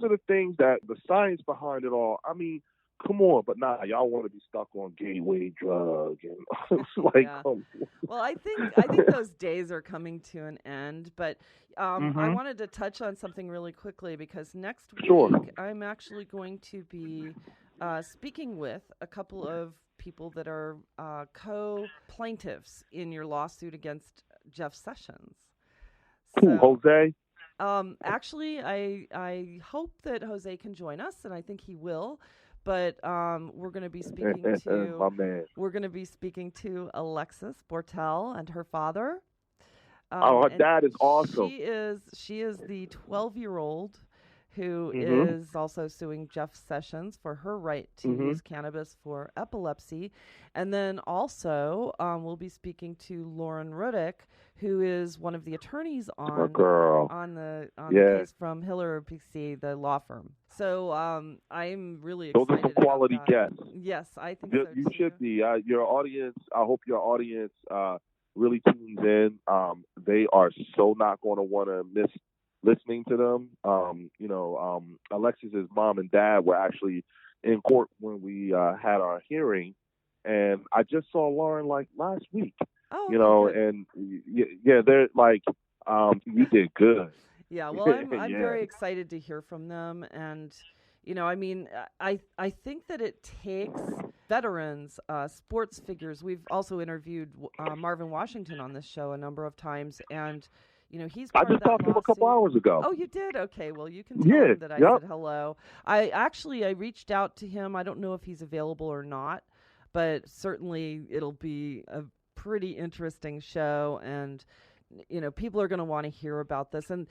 the things that the science behind it all. I mean, come on, but nah, y'all want to be stuck on gateway drug and it's like, Yeah. come Well, I think those days are coming to an end, but I on. wanted to touch on something really quickly because next Sure. week I'm actually going to be speaking with a couple of people that are co-plaintiffs in your lawsuit against Jeff Sessions. Who, So, Jose? actually, I hope that Jose can join us, and I think he will. But we're going to be speaking My to man. Alexis Bortel and her father. Her And dad is awesome. She is the 12-year-old who Mhm. is also suing Jeff Sessions for her right to Mhm. use cannabis for epilepsy. And then also we'll be speaking to Lauren Ruddick, who is one of the attorneys My girl. on the Yeah. case from Hiller PC, the law firm. So I'm really Those excited are some quality about that. guests. Yes, I think You, so you too. should be. Your audience, I hope your audience really tunes in. They are so not going to want to miss listening to them. Alexis's mom and dad were actually in court when we had our hearing, and I just saw Lauren like last week. Oh, You okay, know, good. and yeah, they're like, you did good. Yeah, well, I'm Yeah. very excited to hear from them, and I mean, I think that it takes veterans, sports figures. We've also interviewed Marvin Washington on this show a number of times, and he's I part of just that talked to him a couple lawsuit. hours ago. Oh, you did? Okay, well, you can tell Yeah. him that I Yep. said hello. I reached out to him. I don't know if he's available or not, but certainly it'll be a pretty interesting show, and people are going to want to hear about this. And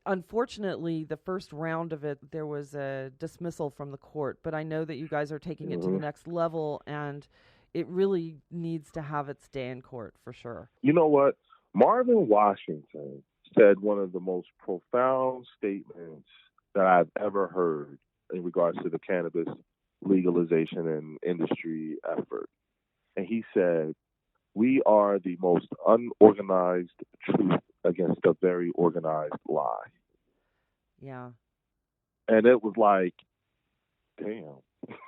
unfortunately, the first round of it, there was a dismissal from the court. But I know that you guys are taking it to the next level, and it really needs to have its day in court for sure. You know what? Marvin Washington said one of the most profound statements that I've ever heard in regards to the cannabis legalization and industry effort. And he said, we are the most unorganized truth against a very organized lie. Yeah. And it was like, damn.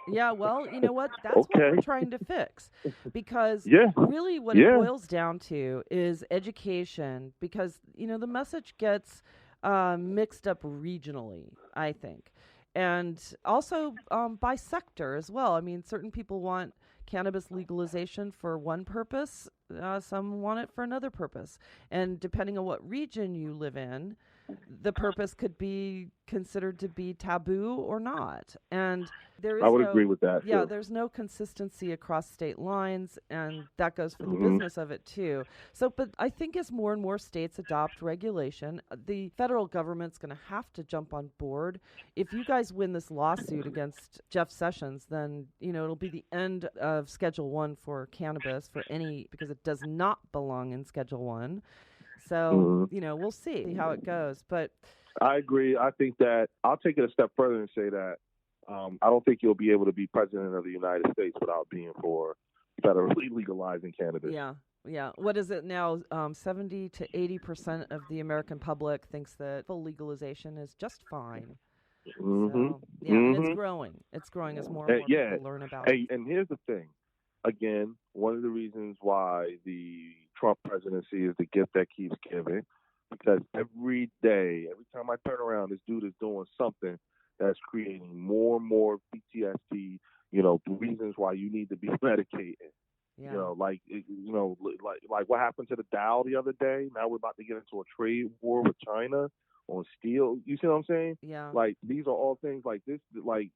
Yeah, well, you know what? That's what Okay. we're trying to fix. Because Yeah. really what it boils down to is education, because, the message gets mixed up regionally, I think. And also by sector as well. I mean, certain people want cannabis legalization for one purpose. Some want it for another purpose. And depending on what region you live in, the purpose could be considered to be taboo or not. And there is I would agree with that. Yeah, too. there's no consistency across state lines, and that goes for the Mhm. business of it too. So, but I think as more and more states adopt regulation, the federal government's going to have to jump on board. If you guys win this lawsuit against Jeff Sessions, then it'll be the end of Schedule 1 for cannabis because it does not belong in Schedule 1. So, we'll see how it goes. But I agree. I think that I'll take it a step further and say that I don't think you'll be able to be president of the United States without being for federally legalizing cannabis. Yeah. What is it now? 70 to 80% of the American public thinks that full legalization is just fine. So, yeah, and it's growing. It's growing as more and more people learn about it. And here's the thing. Again, one of the reasons why the Trump presidency is the gift that keeps giving, because every day, every time I turn around, this dude is doing something that's creating more and more PTSD, reasons why you need to be medicated. Yeah. Like what happened to the Dow the other day. Now we're about to get into a trade war with China on steel. You see what I'm saying? Yeah. Like, these are all things like this, like,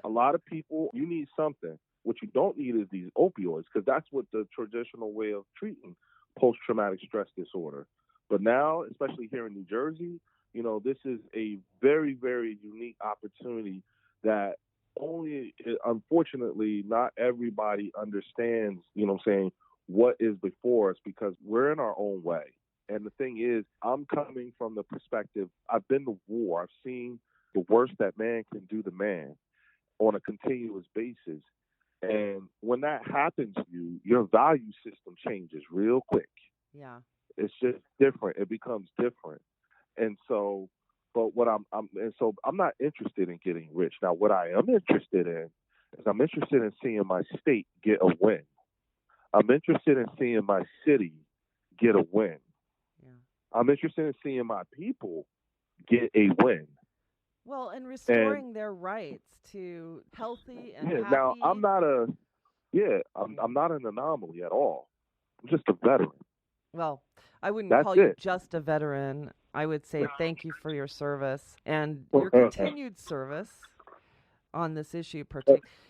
a lot of people, you need something. What you don't need is these opioids, because that's what the traditional way of treating post-traumatic stress disorder. But now, especially here in New Jersey, this is a very, very unique opportunity that unfortunately, not everybody understands, what is before us, because we're in our own way. And the thing is, I'm coming from the perspective, I've been to war. I've seen the worst that man can do to man on a continuous basis. And when that happens to you, your value system changes real quick. Yeah. It's just different. It becomes different. And so But what and so I'm not interested in getting rich. Now, what I am interested in is I'm interested in seeing my state get a win. I'm interested in seeing my city get a win. Yeah. I'm interested in seeing my people get a win. Well, and restoring their rights to healthy and happy. Now I'm not an anomaly at all. I'm just a veteran. Well, I wouldn't That's call you it. just a veteran. I would say thank you for your service and your continued service on this issue.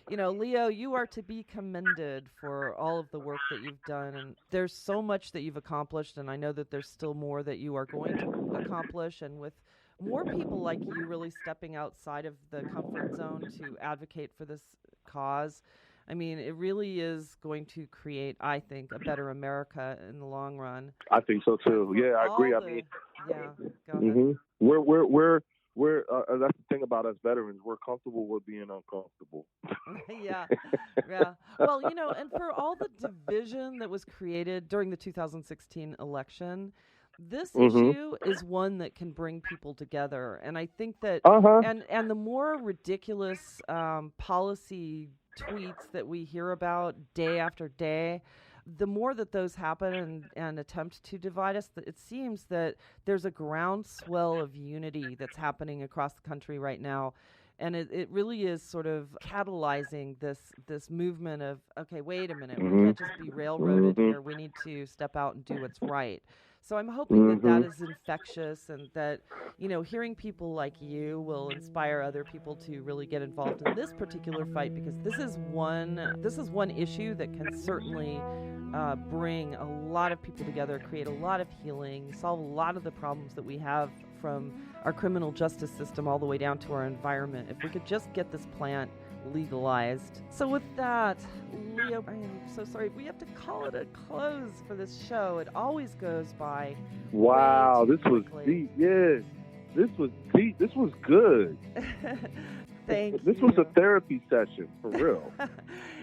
Leo, you are to be commended for all of the work that you've done. And there's so much that you've accomplished, and I know that there's still more that you are going to accomplish. And with more people like you really stepping outside of the comfort zone to advocate for this cause, I mean, it really is going to create, I think, a better America in the long run. I think so too. Yeah, I agree. Go ahead. We're that's the thing about us veterans. We're comfortable with being uncomfortable. Yeah. Well, and for all the division that was created during the 2016 election, this issue is one that can bring people together. And I think that, and the more ridiculous policy tweets that we hear about day after day, the more that those happen and attempt to divide us, it seems that there's a groundswell of unity that's happening across the country right now. And it really is sort of catalyzing this movement of, okay, wait a minute, we can't just be railroaded here. We need to step out and do what's right. So I'm hoping that is infectious, and that, hearing people like you will inspire other people to really get involved in this particular fight, because this is one issue that can certainly bring a lot of people together, create a lot of healing, solve a lot of the problems that we have from our criminal justice system all the way down to our environment. If we could just get this plant legalized. So with that, Leo, I am so sorry. We have to call it a close for this show. It always goes by. Wow, this was quickly. deep. Yeah, this was deep. This was good. Thank you. This was a therapy session, for real.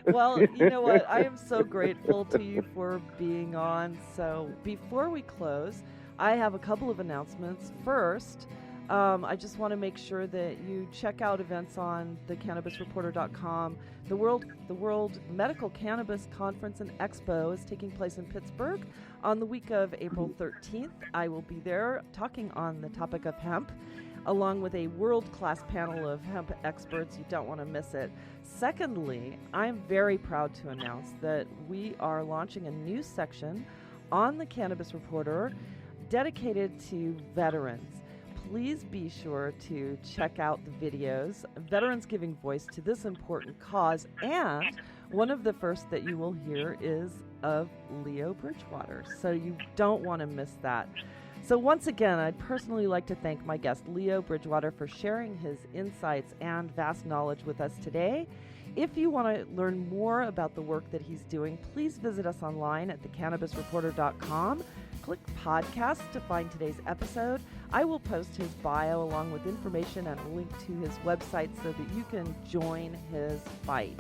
Well, you know what? I am so grateful to you for being on. So before we close, I have a couple of announcements. First, I just want to make sure that you check out events on thecannabisreporter.com. The World Medical Cannabis Conference and Expo is taking place in Pittsburgh on the week of April 13th. I will be there talking on the topic of hemp, along with a world-class panel of hemp experts. You don't want to miss it. Secondly, I'm very proud to announce that we are launching a new section on the Cannabis Reporter dedicated to veterans. Please be sure to check out the videos, Veterans Giving Voice to this important cause, and one of the first that you will hear is of Leo Bridgewater, so you don't want to miss that. So once again, I'd personally like to thank my guest, Leo Bridgewater, for sharing his insights and vast knowledge with us today. If you want to learn more about the work that he's doing, please visit us online at thecannabisreporter.com. Click podcast to find today's episode. I will post his bio along with information and a link to his website so that you can join his fight.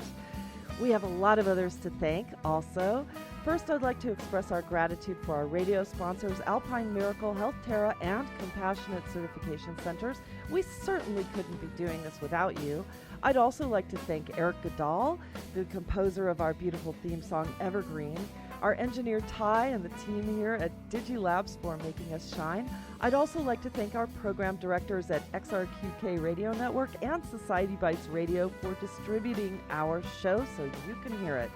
We have a lot of others to thank also. First, I'd like to express our gratitude for our radio sponsors, Alpine Miracle, Health Terra, and Compassionate Certification Centers. We certainly couldn't be doing this without you. I'd also like to thank Eric Goodall, the composer of our beautiful theme song, Evergreen, our engineer Ty, and the team here at DigiLabs for making us shine. I'd also like to thank our program directors at XRQK Radio Network and Society Bites Radio for distributing our show so you can hear it.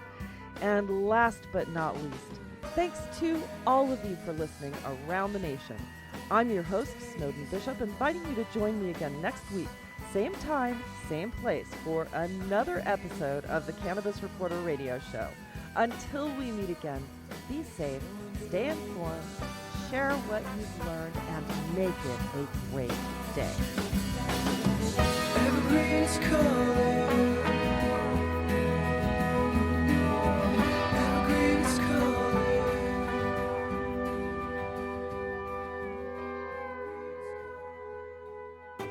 And last but not least, thanks to all of you for listening around the nation. I'm your host, Snowden Bishop, inviting you to join me again next week, same time, same place, for another episode of the Cannabis Reporter Radio Show. Until we meet again, be safe, stay informed, share what you've learned, and make it a great day. Evergreen is calling. Evergreen is calling.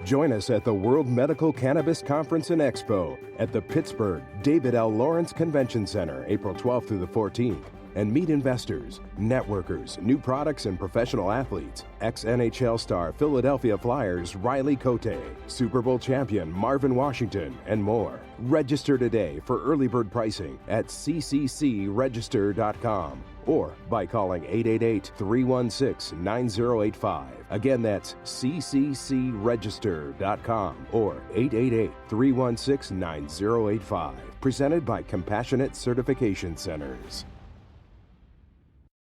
Join us at the World Medical Cannabis Conference and Expo at the Pittsburgh David L. Lawrence Convention Center, April 12th through the 14th. and meet investors, networkers, new products, and professional athletes. Ex-NHL star Philadelphia Flyers Riley Cote, Super Bowl champion Marvin Washington, and more. Register today for early bird pricing at cccregister.com or by calling 888-316-9085. Again, that's cccregister.com or 888-316-9085. Presented by Compassionate Certification Centers.